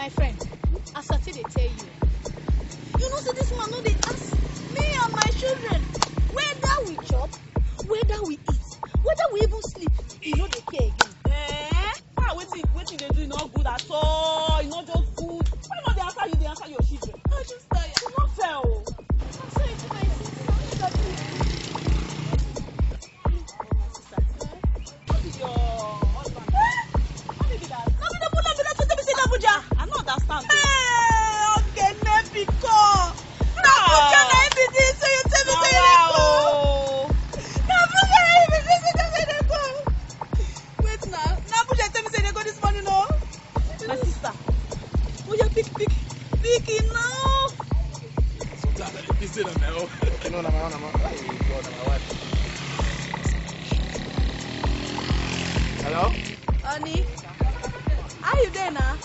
My friend, as I say they tell you. You know, so this man, no, they ask me and my children whether we chop, whether we eat, whether we even sleep. You know they care again. What they do not good at all. You not just good. Why not they answer you? They answer your children. I just tired. It's not fair. I'm sorry to my sister. What is your husband? How did you do that? No, me don't put them in that. Let me say Abuja. I don't understand. Okay, maybe call. Abuja, na everything. So you tell me say you dey go. Abuja, na everything. So you tell me say they go. Wait now. Abuja tell me say they go this morning, no? My sister. Oh, you pick now. Sometimes I busy them now. No, my wife. Hello? Honey, how you there now?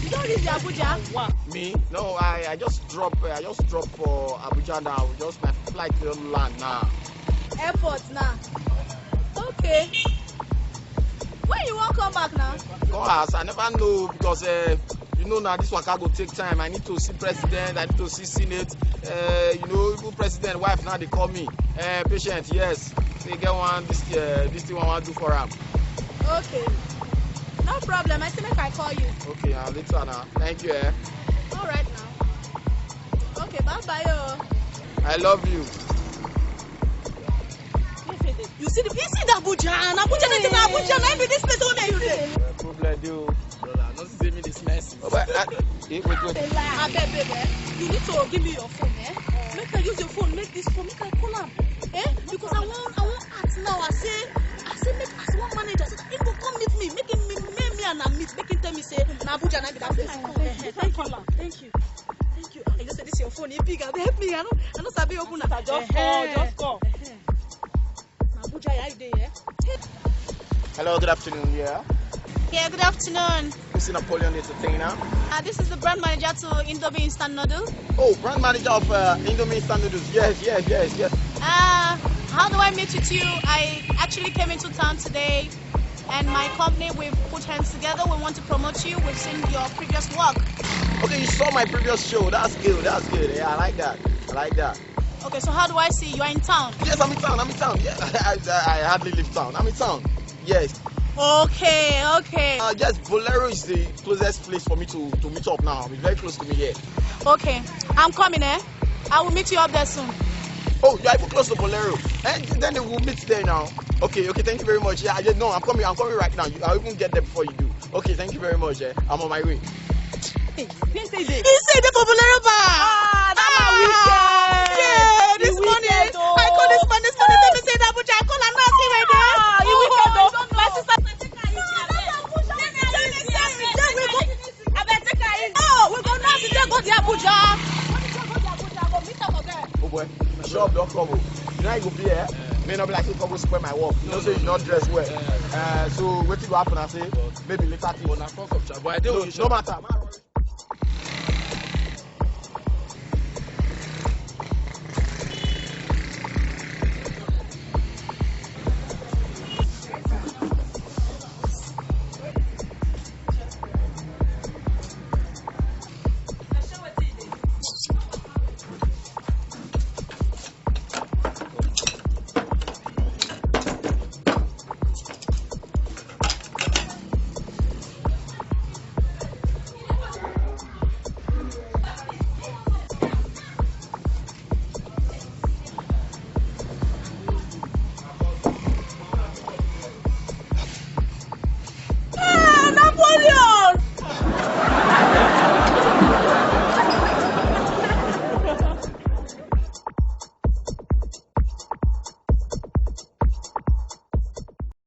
You don't reach Abuja? What? Me? No, I just drop for Abuja now. Just my flight will land now. Airport now. Okay. When you won't come back now? Go ask. I never know because you know now this one can go take time. I need to see president. I need to see senate. You know, even president wife now they call me. Patient, yes. They get one this thing I want to do for him. Okay. No problem. I think I call you. Okay, I'll later now. Thank you. All right now. Okay, bye. I love you. You see the Abuja and Abuja and every this place over there. Problem, you. Brother, don't see me this messy. Oh, but wait. Baby, you need to give me your phone, Make I use your phone, make this phone, make I call him. Because I want ask now. I say make as one manager so that he will come meet me, make him me and I meet, make him tell me say na Abuja and I be that place. Thank you. I just said this your phone, you big, help me. I know sabi open it. Just call. Abuja, are you there? Hello, good afternoon. Yeah. Yeah, good afternoon. This is Napoleon the Entertainer. This is the brand manager to Indomie Instant Noodle. Oh, brand manager of Indomie Instant Noodles. Yes. How do I meet with you? I actually came into town today, and my company, we've put hands together. We want to promote you. We've seen your previous work. Okay, you saw my previous show. That's good. Yeah, I like that. Okay, so how do I see you? Are in town? Yes, I'm in town. Yeah, I hardly leave town. I'm in town. Yes. Okay. Yes, Bolero is the closest place for me to meet up now. It's very close to me here. Okay, I'm coming, I will meet you up there soon. Oh, you're even close to Bolero. And then we'll meet there now. Okay, thank you very much. Yeah, no, I'm coming right now. I'll even get there before you do. Okay, thank you very much. I'm on my way. He said the Bolero bar. Yeah, this morning. I call this man. Let me say that, Abuja. I call and ask him right there. You wicked though. My sister. We're going to go to Abuja. Oh boy, shop don't come. You know I go be here. May not be like come square my work. You know say you not dress well. So what will happen? I say maybe later. No matter.